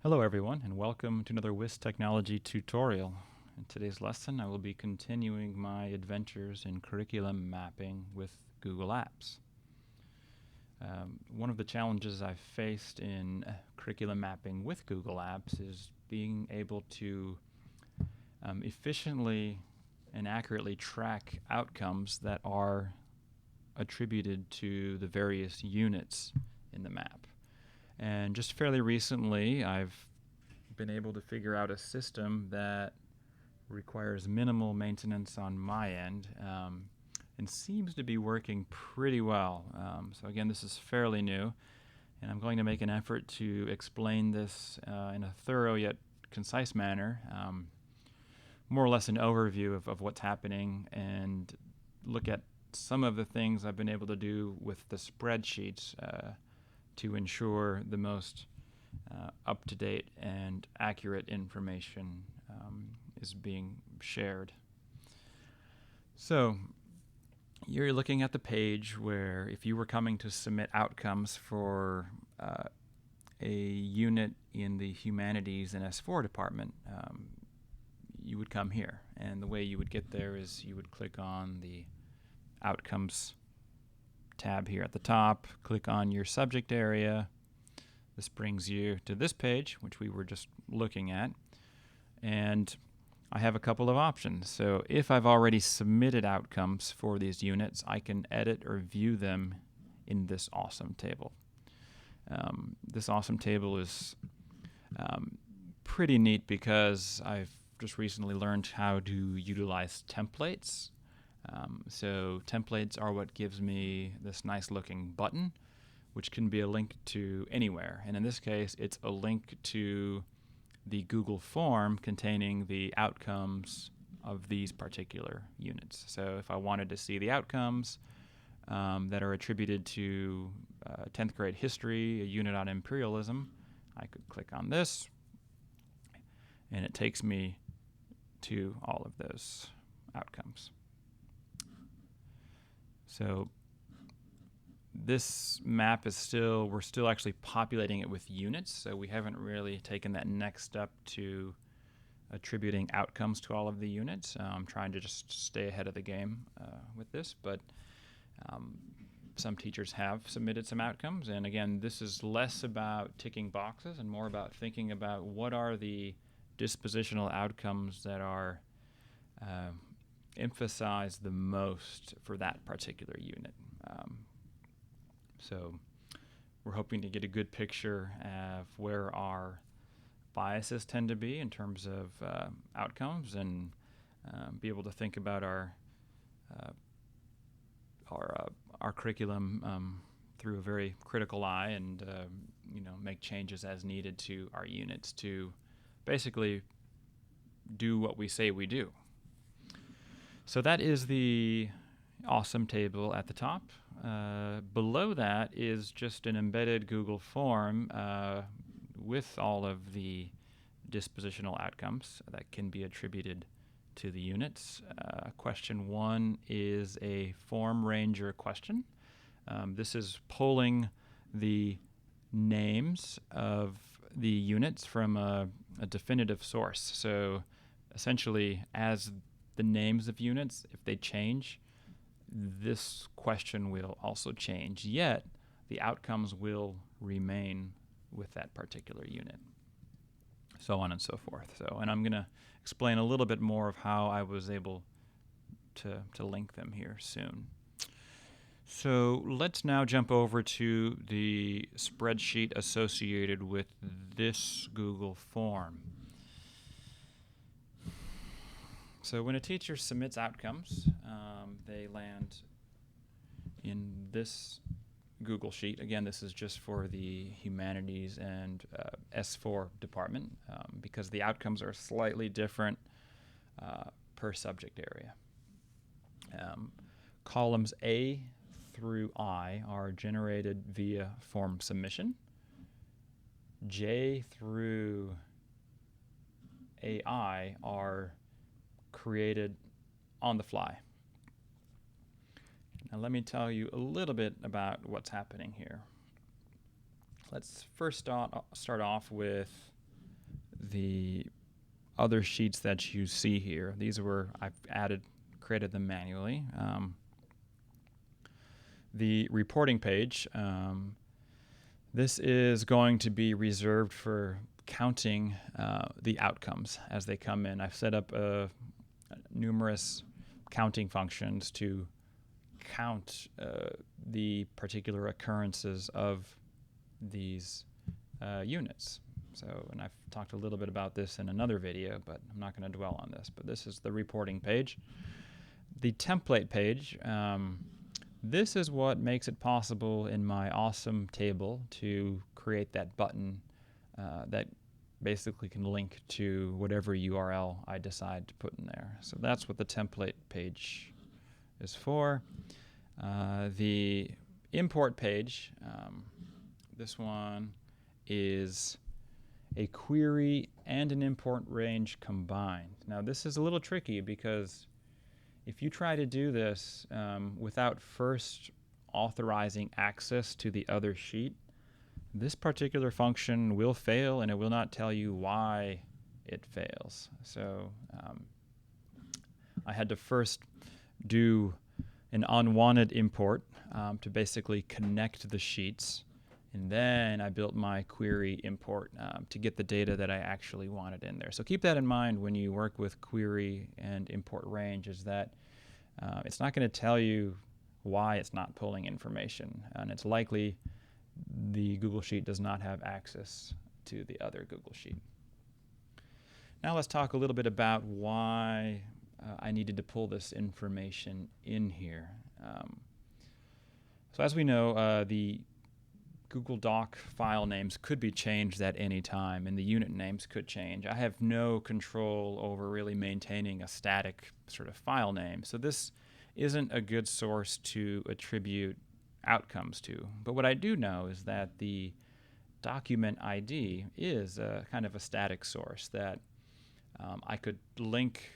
Hello everyone, and welcome to another WIS Technology tutorial. In today's lesson, I will be continuing my adventures in curriculum mapping with Google Apps. One of the challenges I've faced in curriculum mapping with Google Apps is being able to efficiently and accurately track outcomes that are attributed to the various units in the map. And just fairly recently, I've been able to figure out a system that requires minimal maintenance on my end and seems to be working pretty well. So again, this is fairly new, and I'm going to make an effort to explain this in a thorough yet concise manner, more or less an overview of what's happening, and look at some of the things I've been able to do with the spreadsheets to ensure the most up-to-date and accurate information is being shared. So you're looking at the page where if you were coming to submit outcomes for a unit in the Humanities and S4 department, you would come here. And the way you would get there is you would click on the Outcomes tab here at the top, click on your subject area. This brings you to this page, which we were just looking at, and I have a couple of options. So if I've already submitted outcomes for these units, I can edit or view them in this awesome table. This awesome table is pretty neat because I've just recently learned how to utilize templates. So templates are what gives me this nice looking button, which can be a link to anywhere. And in this case, it's a link to the Google form containing the outcomes of these particular units. So if I wanted to see the outcomes that are attributed to 10th grade history, a unit on imperialism, I could click on this, and it takes me to all of those outcomes. So this map is we're still actually populating it with units, so we haven't really taken that next step to attributing outcomes to all of the units. I'm trying to just stay ahead of the game with this, but some teachers have submitted some outcomes, and again, this is less about ticking boxes and more about thinking about what are the dispositional outcomes that are emphasized the most for that particular unit. So we're hoping to get a good picture of where our biases tend to be in terms of outcomes, and be able to think about our curriculum through a very critical eye, and make changes as needed to our units to basically do what we say we do. So that is the awesome table at the top. Below that is just an embedded Google form with all of the dispositional outcomes that can be attributed to the units. Question 1 is a form ranger question. This is pulling the names of the units from a definitive source. So essentially, as the names of units, if they change, this question will also change, yet the outcomes will remain with that particular unit, so on and so forth. So, and I'm going to explain a little bit more of how I was able to link them here soon. So let's now jump over to the spreadsheet associated with this Google form. So when a teacher submits outcomes, they land in this Google Sheet. Again, this is just for the Humanities and S4 department because the outcomes are slightly different per subject area. Columns A through I are generated via form submission. J through AI are created on the fly. Now let me tell you a little bit about what's happening here. Let's first start off with the other sheets that you see here. These were, I've created them manually. The reporting page, this is going to be reserved for counting the outcomes as they come in. I've set up numerous counting functions to count the particular occurrences of these units. So, and I've talked a little bit about this in another video, but I'm not going to dwell on this. But this is the reporting page. The template page, this is what makes it possible in my awesome table to create that button that basically can link to whatever URL I decide to put in there. So that's what the template page is for. The import page, this one is a query and an import range combined. Now this is a little tricky because if you try to do this without first authorizing access to the other sheet, this particular function will fail and it will not tell you why it fails. So I had to first do an unwanted import to basically connect the sheets, and then I built my query import to get the data that I actually wanted in there. So keep that in mind when you work with query and import range, is that it's not going to tell you why it's not pulling information, and it's likely the Google Sheet does not have access to the other Google Sheet. Now let's talk a little bit about why I needed to pull this information in here. So as we know, the Google Doc file names could be changed at any time, and the unit names could change. I have no control over really maintaining a static sort of file name, so this isn't a good source to attribute outcomes to. But what I do know is that the document ID is kind of a static source that I could link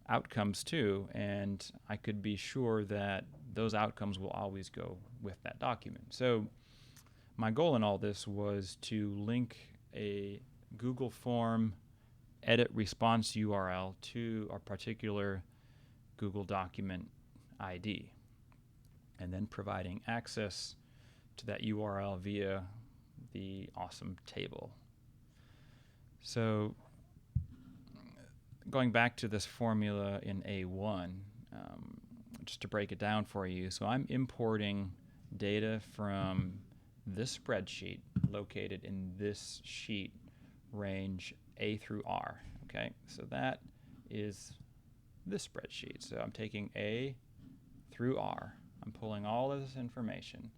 outcomes to, and I could be sure that those outcomes will always go with that document. So my goal in all this was to link a Google form edit response URL to a particular Google document ID, and then providing access to that URL via the awesome table. So going back to this formula in A1, just to break it down for you, so I'm importing data from this spreadsheet located in this sheet range A through R. Okay, so that is this spreadsheet. So I'm taking A through R. I'm pulling all of this information,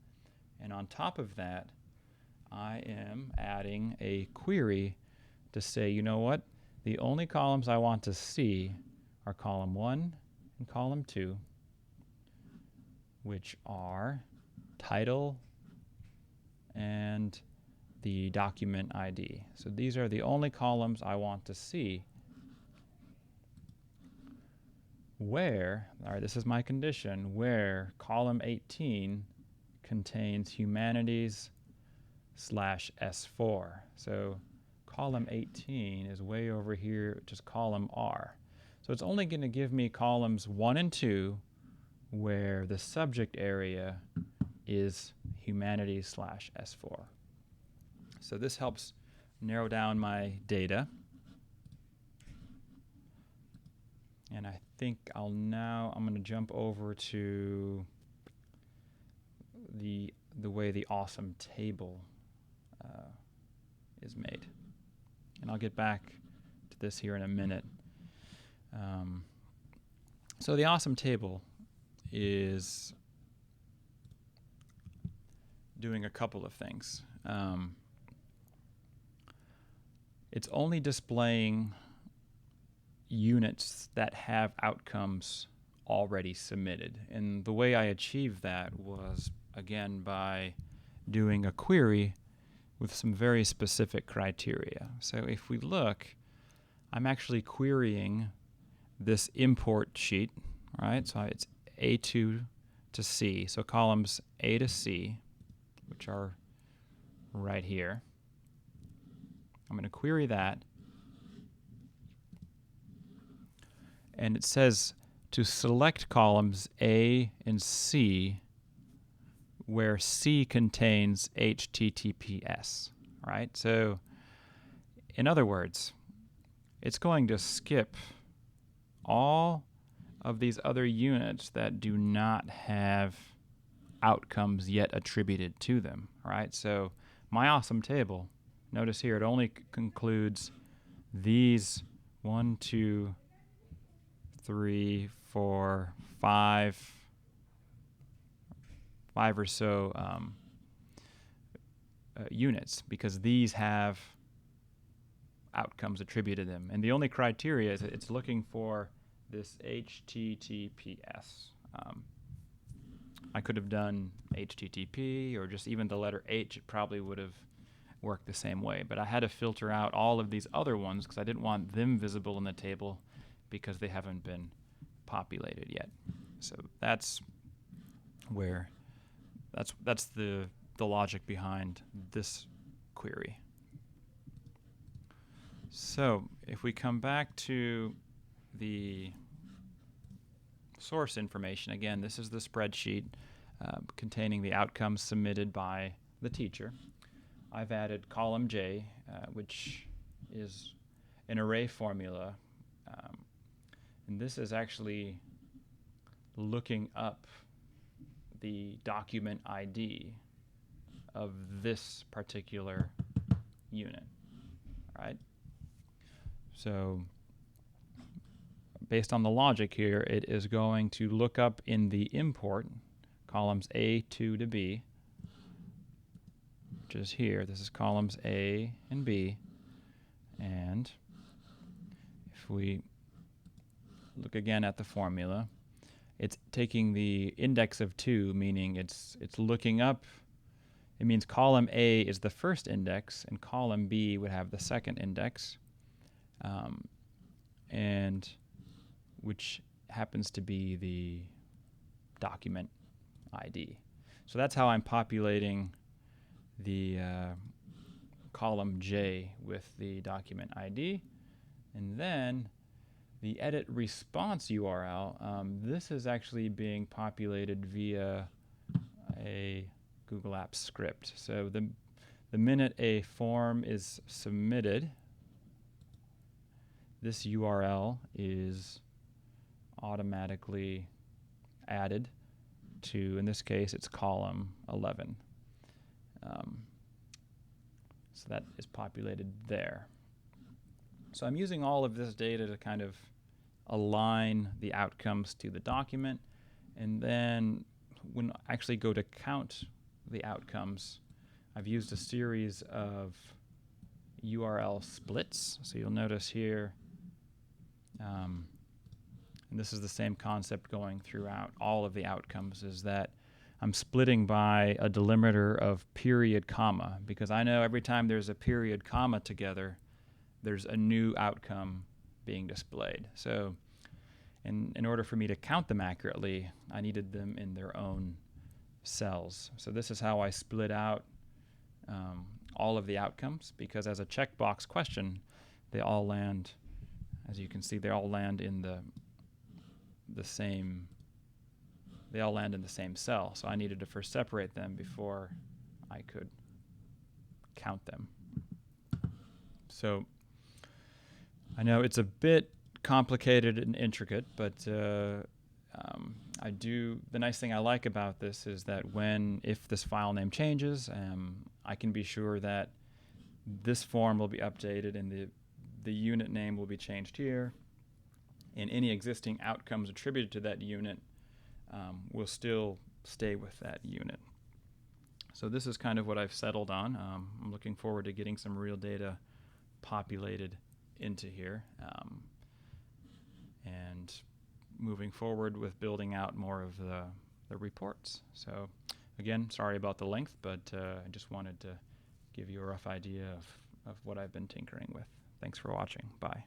and on top of that, I am adding a query to say, you know what, the only columns I want to see are column 1 and column 2, which are title and the document ID. So these are the only columns I want to see where, all right, this is my condition, where column 18 contains humanities/S4. So column 18 is way over here, just column R. So it's only going to give me columns 1 and 2 where the subject area is humanities/S4. So this helps narrow down my data. And I think I'm going to jump over to the way the awesome table is made. And I'll get back to this here in a minute. So the awesome table is doing a couple of things. It's only displaying units that have outcomes already submitted. And the way I achieved that was, again, by doing a query with some very specific criteria. So if we look, I'm actually querying this import sheet, right? So it's A2 to C, so columns A to C, which are right here. I'm going to query that, And it says to select columns A and C where C contains HTTPS, right? So in other words, it's going to skip all of these other units that do not have outcomes yet attributed to them, right? So my awesome table, notice here, it only concludes these 1, 2, 3, 4, 5 or so units, because these have outcomes attributed to them. And the only criteria is it's looking for this HTTPS. I could have done HTTP or just even the letter H. It probably would have worked the same way. But I had to filter out all of these other ones because I didn't want them visible in the table because they haven't been populated yet. So that's where that's the logic behind this query. So if we come back to the source information, again, this is the spreadsheet containing the outcomes submitted by the teacher. I've added column J, which is an array formula. And this is actually looking up the document ID of this particular unit, right? So based on the logic here, it is going to look up in the import columns A2 to B, which is here. This is columns A and B. And if we look again at the formula, it's taking the index of 2, meaning it's looking up. It means column A is the first index, and column B would have the second index, and which happens to be the document ID. So that's how I'm populating the column J with the document ID. And then the edit response URL, this is actually being populated via a Google Apps script. So the minute a form is submitted, this URL is automatically added to, in this case, it's column 11. So that is populated there. So I'm using all of this data to kind of align the outcomes to the document. And then when I actually go to count the outcomes, I've used a series of URL splits. So you'll notice here, and this is the same concept going throughout all of the outcomes, is that I'm splitting by a delimiter of period comma, because I know every time there's a period comma together, there's a new outcome being displayed. So in order for me to count them accurately, I needed them in their own cells. So this is how I split out all of the outcomes, because as a checkbox question, they all land, as you can see, they all land in the same cell. So I needed to first separate them before I could count them. So I know it's a bit complicated and intricate, but the nice thing I like about this is that if this file name changes, I can be sure that this form will be updated and the unit name will be changed here, and any existing outcomes attributed to that unit will still stay with that unit. So this is kind of what I've settled on. I'm looking forward to getting some real data populated into here, and moving forward with building out more of the reports. So again, sorry about the length, but I just wanted to give you a rough idea of what I've been tinkering with. Thanks for watching. Bye.